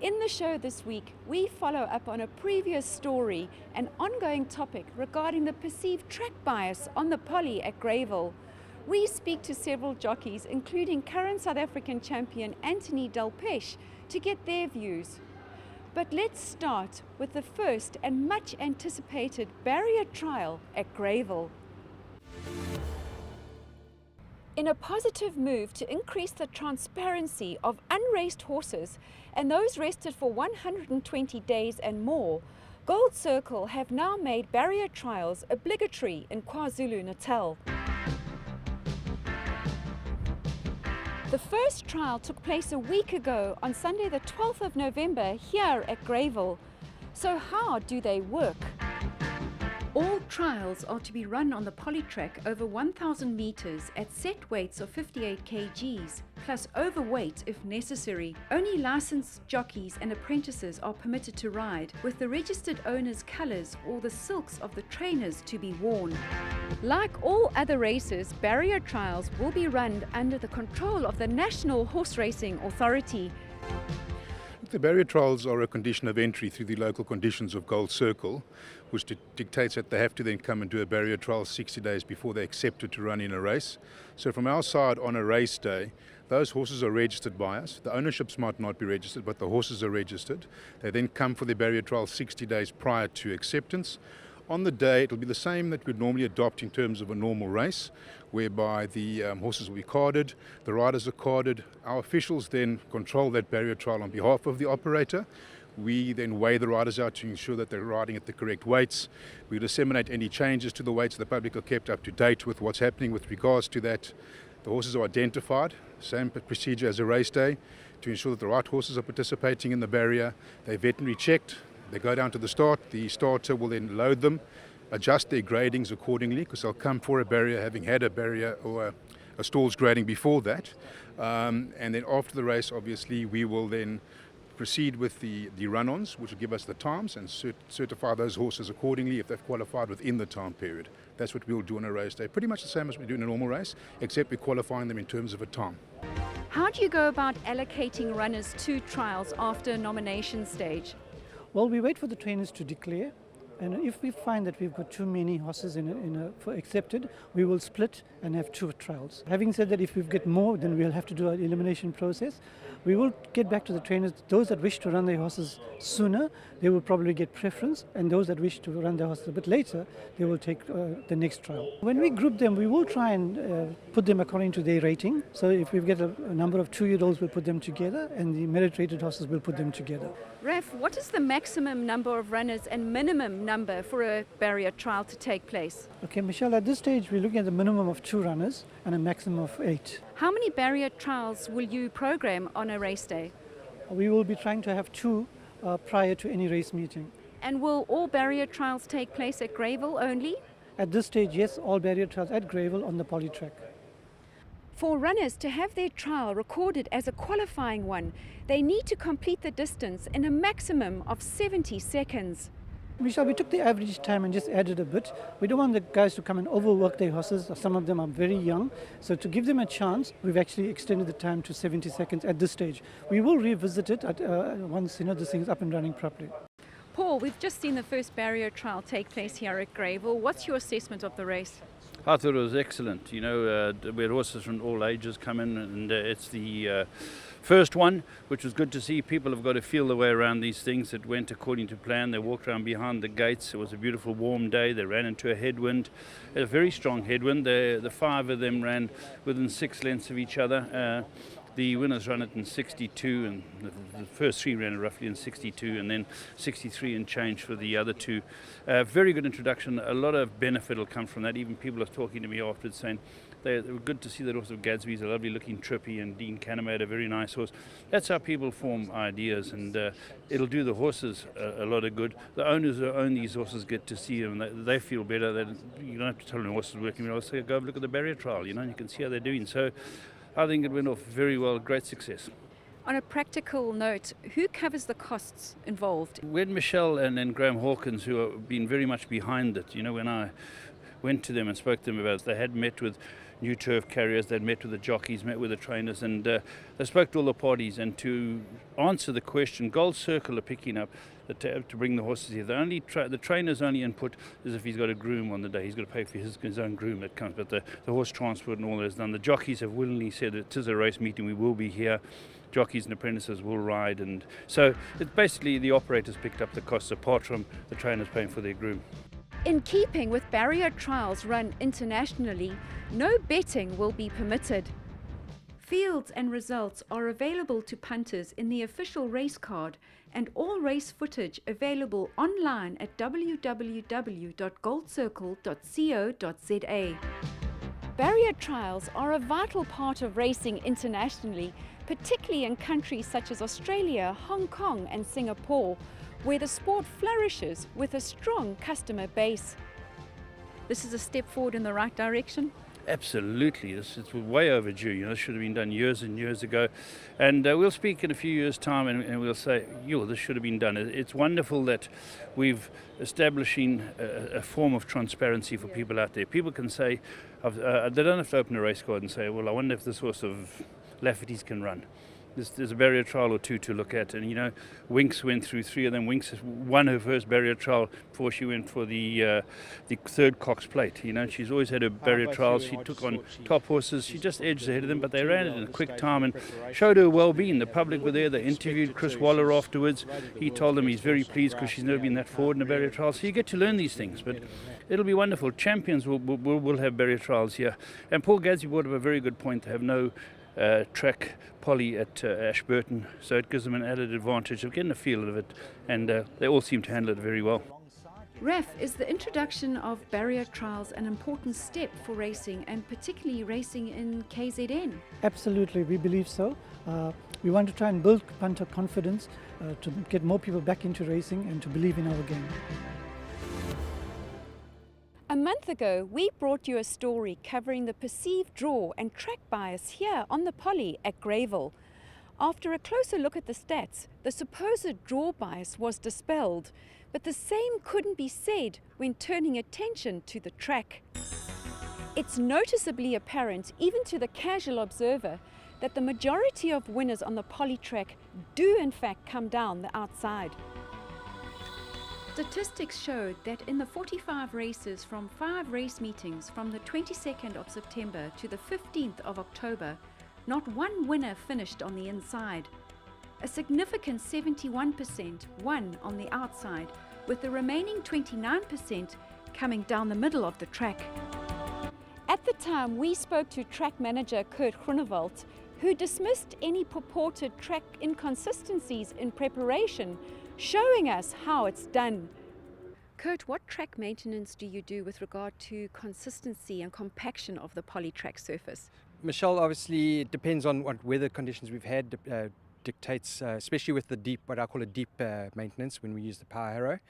In the show this week, we follow up on a previous story, an ongoing topic regarding the perceived track bias on the Poly at Greyville. We speak to several jockeys, including current South African champion Anthony Delpeche, to get their views. But let's start with the first and much anticipated barrier trial at Greyville. In a positive move to increase the transparency of unraced horses and those rested for 120 days and more, Gold Circle have now made barrier trials obligatory in KwaZulu-Natal. The first trial took place a week ago on Sunday the 12th of November here at Greyville. So how do they work? All trials are to be run on the Polytrack over 1,000 meters at set weights of 58 kgs, plus overweight if necessary. Only licensed jockeys and apprentices are permitted to ride, with the registered owner's colours or the silks of the trainers to be worn. Like all other races, barrier trials will be run under the control of the National Horse Racing Authority. The barrier trials are a condition of entry through the local conditions of Gold Circle, which dictates that they have to then come and do a barrier trial 60 days before they're accepted to run in a race. So from our side, on a race day, those horses are registered by us. The ownerships might not be registered, but the horses are registered. They then come for the barrier trial 60 days prior to acceptance. On the day, it'll be the same that we'd normally adopt in terms of a normal race, whereby the horses will be carded, the riders are carded. Our officials then control that barrier trial on behalf of the operator. We then weigh the riders out to ensure that they're riding at the correct weights. We disseminate any changes to the weights. The public are kept up to date with what's happening with regards to that. The horses are identified, same procedure as a race day, to ensure that the right horses are participating in the barrier. They're veterinary checked. They go down to the start. The starter will then load them, adjust their gradings accordingly, because they'll come for a barrier having had a barrier or a stalls grading before that. And then after the race, obviously, we will then proceed with the run-ons, which will give us the times and certify those horses accordingly if they've qualified within the time period. That's what we'll do on a race day. Pretty much the same as we do in a normal race, except we're qualifying them in terms of a time. How do you go about allocating runners to trials after nomination stage? Well, we wait for the trainers to declare, and if we find that we've got too many horses for accepted, we will split and have two trials. Having said that, if we get more, then we'll have to do an elimination process. We will get back to the trainers. Those that wish to run their horses sooner, they will probably get preference, and those that wish to run their horses a bit later, they will take the next trial. When we group them, we will try and put them according to their rating. So if we get a number of 2-year-olds, we'll put them together, and the merit-rated horses, we'll put them together. Raf, what is the maximum number of runners and minimum number for a barrier trial to take place? Okay, Michelle, at this stage, we're looking at a minimum of 2 runners and a maximum of 8. How many barrier trials will you program on a race day? We will be trying to have 2 prior to any race meeting. And will all barrier trials take place at Greyville only? At this stage, yes, all barrier trials at Greyville on the Polytrack. For runners to have their trial recorded as a qualifying one, they need to complete the distance in a maximum of 70 seconds. Michelle, we took the average time and just added a bit. We don't want the guys to come and overwork their horses. Some of them are very young. So to give them a chance, we've actually extended the time to 70 seconds at this stage. We will revisit it once this thing is up and running properly. Paul, we've just seen the first barrier trial take place here at Greyville. What's your assessment of the race? I thought it was excellent. We had horses from all ages come in, and it's the first one, which was good to see. People have got to feel the way around these things. It went according to plan. They walked around behind the gates. It was a beautiful warm day. They ran into a headwind, a very strong headwind. The 5 of them ran within 6 lengths of each other. The winners ran it in 62, and the first 3 ran it roughly in 62, and then 63 and change for the other 2. Very good introduction. A lot of benefit will come from that. Even people are talking to me afterwards saying they were good to see that horse of Gadsby's, a lovely looking Trippy, and Dean Canham, a very nice horse. That's how people form ideas, and it'll do the horses a lot of good. The owners who own these horses get to see them, and they feel better. You don't have to tell them the horse is working. You say, go have a look at the barrier trial, and you can see how they're doing. So I think it went off very well, great success. On a practical note, who covers the costs involved? When Michelle and Graham Hawkins, who have been very much behind it, when went to them and spoke to them about it. They had met with new turf carriers, they'd met with the jockeys, met with the trainers, and they spoke to all the parties. And to answer the question, Gold Circle are picking up to bring the horses here. The trainer's only input is if he's got a groom on the day. He's got to pay for his own groom that comes, but the horse transport and all that is done. The jockeys have willingly said it is a race meeting, we will be here. Jockeys and apprentices will ride, and so it's basically the operators picked up the costs apart from the trainers paying for their groom. In keeping with barrier trials run internationally, no betting will be permitted. Fields and results are available to punters in the official race card, and all race footage available online at www.goldcircle.co.za. Barrier trials are a vital part of racing internationally, particularly in countries such as Australia, Hong Kong and Singapore, where the sport flourishes with a strong customer base. This is a step forward in the right direction. Absolutely, it's way overdue. This should have been done years and years ago, and we'll speak in a few years' time, and we'll say, this should have been done. It's wonderful that we've establishing a form of transparency for people out there. People can say, they don't have to open a race card and say, well, I wonder if this horse of Lafferty's can run. There's a barrier trial or two to look at, and Winks went through 3 of them. Winks won her first barrier trial before she went for the third Cox Plate. She's always had her barrier trials. She took on top horses. She just edged ahead of them, but they ran it in a quick time and showed her well-being. The public were there. They interviewed Chris Waller afterwards. He told them he's very pleased because she's never been that forward in a barrier trial. So you get to learn these things, but it'll be wonderful. Champions will have barrier trials here. And Paul Gadsby brought up a very good point. They have no track poly at Ashburton, so it gives them an added advantage of getting a feel of it, and they all seem to handle it very well. Raf, is the introduction of barrier trials an important step for racing, and particularly racing in KZN? Absolutely, we believe so. We want to try and build punter confidence to get more people back into racing and to believe in our game. A month ago, we brought you a story covering the perceived draw and track bias here on the Poly at Greyville. After a closer look at the stats, the supposed draw bias was dispelled, but the same couldn't be said when turning attention to the track. It's noticeably apparent, even to the casual observer, that the majority of winners on the Polytrack do in fact come down the outside. Statistics showed that in the 45 races from 5 race meetings from the 22nd of September to the 15th of October, not one winner finished on the inside. A significant 71% won on the outside, with the remaining 29% coming down the middle of the track. At the time, we spoke to track manager Kurt Groenewald, who dismissed any purported track inconsistencies in preparation, showing us how it's done. Kurt, what track maintenance do you do with regard to consistency and compaction of the Polytrack surface? Michelle, obviously it depends on what weather conditions we've had, dictates, especially with the deep, what I call a deep maintenance when we use the power harrow.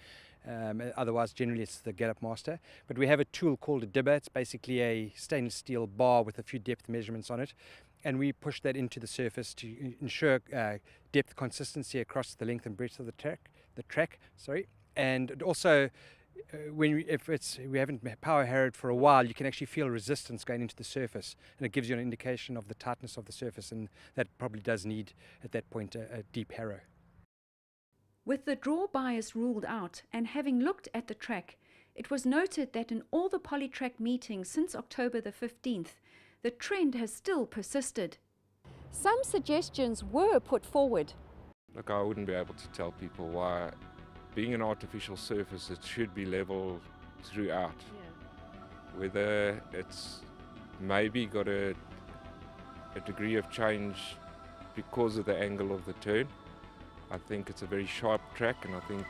Otherwise, generally it's the Get-Up Master. But we have a tool called a dibber. It's basically a stainless steel bar with a few depth measurements on it. And we push that into the surface to ensure depth consistency across the length and breadth of the track. And also, if we haven't power harrowed for a while, you can actually feel resistance going into the surface, and it gives you an indication of the tightness of the surface, and that probably does need, at that point, a deep harrow. With the draw bias ruled out, and having looked at the track, it was noted that in all the Polytrack meetings since October the 15th, the trend has still persisted. Some suggestions were put forward. Look, I wouldn't be able to tell people why, being an artificial surface, it should be level throughout. Yeah. Whether it's maybe got a degree of change because of the angle of the turn. I think it's a very sharp track, and I think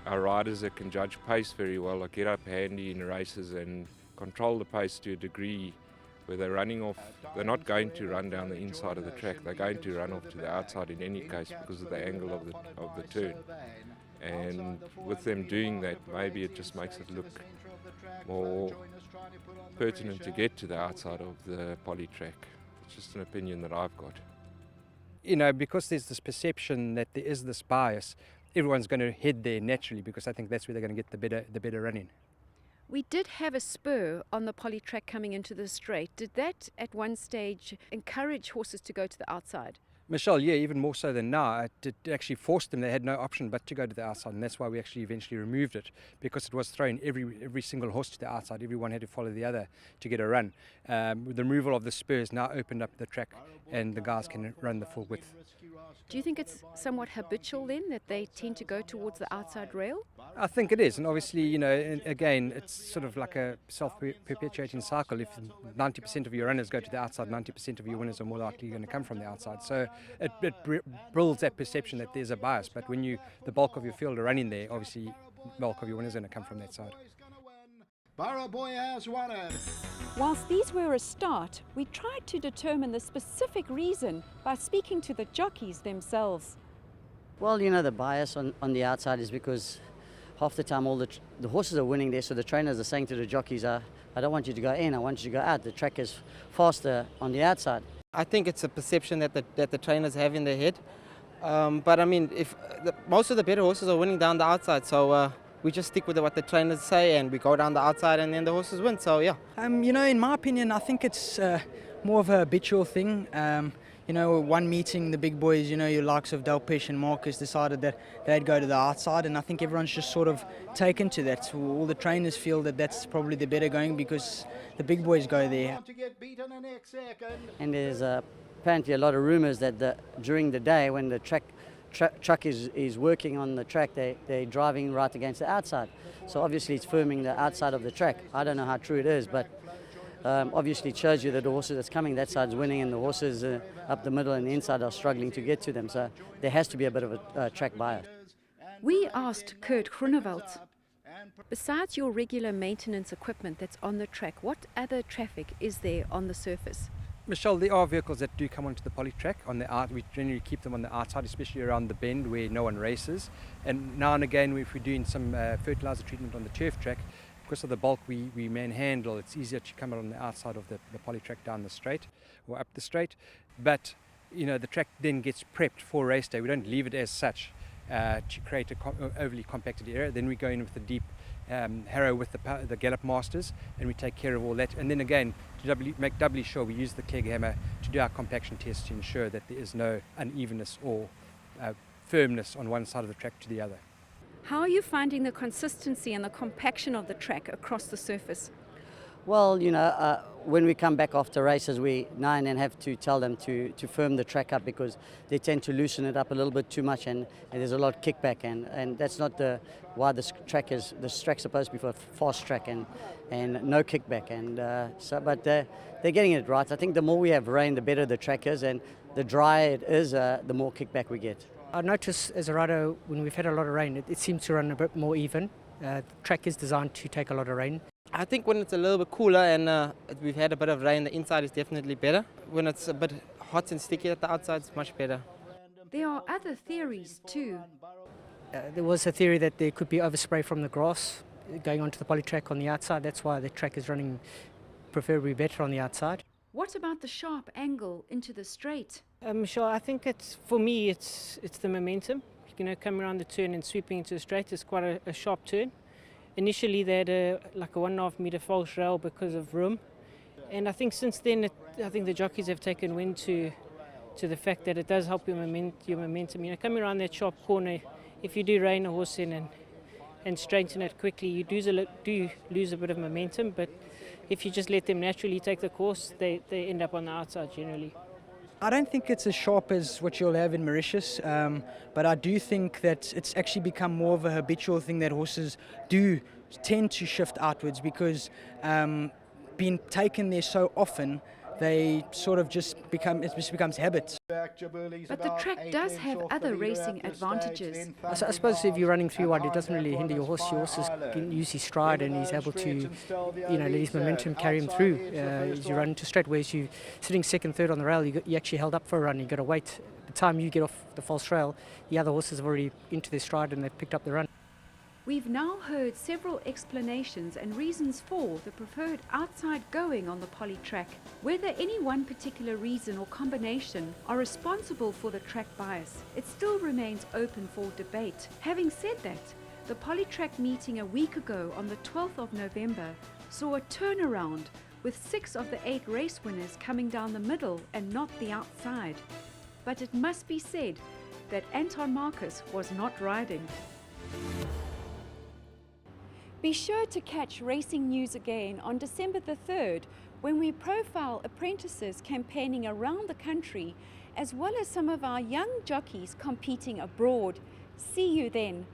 our riders that can judge pace very well, like get up handy in races and control the pace to a degree where they're running off. They're not going to run down the inside of the track, they're going to run off to the outside in any case because of the angle of the turn. And with them doing that, maybe it just makes it look more pertinent to get to the outside of the Polytrack. It's just an opinion that I've got. Because there's this perception that there is this bias, everyone's going to head there naturally, because I think that's where they're going to get the better running. We did have a spur on the Polytrack coming into the straight. Did that at one stage encourage horses to go to the outside? Michelle, yeah, even more so than now. It actually forced them. They had no option but to go to the outside, and that's why we actually eventually removed it, because it was throwing every single horse to the outside. Everyone had to follow the other to get a run. With the removal of the spurs now opened up the track, and the guys can run the full width. Do you think it's somewhat habitual then that they tend to go towards the outside rail? I think it is, and obviously, you know, again, it's sort of like a self-perpetuating cycle. If 90% of your runners go to the outside, 90% of your winners are more likely going to come from the outside. So it builds that perception that there's a bias. But when the bulk of your field are running there, obviously, the bulk of your winners are going to come from that side. Barrow Boy has won it. Whilst these were a start, we tried to determine the specific reason by speaking to the jockeys themselves. Well, you know, the bias on the outside is because half the time all the horses are winning there, so the trainers are saying to the jockeys, I don't want you to go in, I want you to go out. The track is faster on the outside. I think it's a perception that the trainers have in their head. But I mean, most of the better horses are winning down the outside, so we just stick with what the trainers say and we go down the outside and then the horses win, so yeah. You know, in my opinion, I think it's more of a habitual thing. You know, one meeting, the big boys, you know, your likes of Delpesh and Marcus decided that they'd go to the outside, and I think everyone's just sort of taken to that. So all the trainers feel that that's probably the better going because the big boys go there. And there's apparently a lot of rumours that during the day when the truck is working on the track, they're driving right against the outside. So obviously it's firming the outside of the track. I don't know how true it is, but obviously it shows you that the horses that's coming that side's winning and the horses up the middle and the inside are struggling to get to them. So there has to be a bit of a track bias. We asked Kurt Groenewald, besides your regular maintenance equipment that's on the track, what other traffic is there on the surface? Michelle, there are vehicles that do come onto the Polytrack on the out. We generally keep them on the outside, especially around the bend where no one races. And now and again, if we're doing some fertilizer treatment on the turf track, because of the bulk we manhandle, it's easier to come out on the outside of the Polytrack down the straight or up the straight. But you know, the track then gets prepped for race day. We don't leave it as such to create an overly compacted area. Then we go in with the deep harrow with the gallop masters, and we take care of all that. And then again, to make doubly sure, we use the cleg hammer to do our compaction test to ensure that there is no unevenness or firmness on one side of the track to the other. How are you finding the consistency and the compaction of the track across the surface? Well, you know, when we come back after races, we now and then have to tell them to firm the track up because they tend to loosen it up a little bit too much, and there's a lot of kickback, and that's not why this track's supposed to be for a fast track and no kickback, and but they're getting it right. I think the more we have rain, the better the track is, and the drier it is, the more kickback we get. I notice as a rider, when we've had a lot of rain, it seems to run a bit more even. The track is designed to take a lot of rain. I think when it's a little bit cooler and we've had a bit of rain, the inside is definitely better. When it's a bit hot and sticky at the outside, it's much better. There are other theories too. There was a theory that there could be overspray from the grass going onto the Polytrack on the outside. That's why the track is running preferably better on the outside. What about the sharp angle into the straight? Michelle, I think for me it's the momentum. You know, coming around the turn and sweeping into the straight is quite a sharp turn. Initially they had a 1.5 meter false rail because of room, and I think since then I think the jockeys have taken wind to the fact that it does help your momentum. You know, coming around that sharp corner, if you do rein a horse in and straighten it quickly, you do lose a bit of momentum, but if you just let them naturally take the course, they end up on the outside generally. I don't think it's as sharp as what you'll have in Mauritius, but I do think that it's actually become more of a habitual thing that horses do tend to shift outwards because being taken there so often, they sort of it becomes habit. But the track does have other racing advantages. I suppose if you're running 3 wide, it doesn't really hinder your horse. Your horse can use his stride and he's able to, you know, let his momentum carry him through as you run into straight. Whereas you sitting second, third on the rail, you actually held up for a run. You got to wait. By the time you get off the false rail, the other horses have already into their stride and they've picked up the run. We've now heard several explanations and reasons for the preferred outside going on the Polytrack. Whether any one particular reason or combination are responsible for the track bias, it still remains open for debate. Having said that, The Polytrack meeting a week ago on the 12th of November saw a turnaround with 6 of the 8 race winners coming down the middle and not the outside. But it must be said that Anton Marcus was not riding. Be sure to catch racing news again on December the 3rd when we profile apprentices campaigning around the country as well as some of our young jockeys competing abroad. See you then.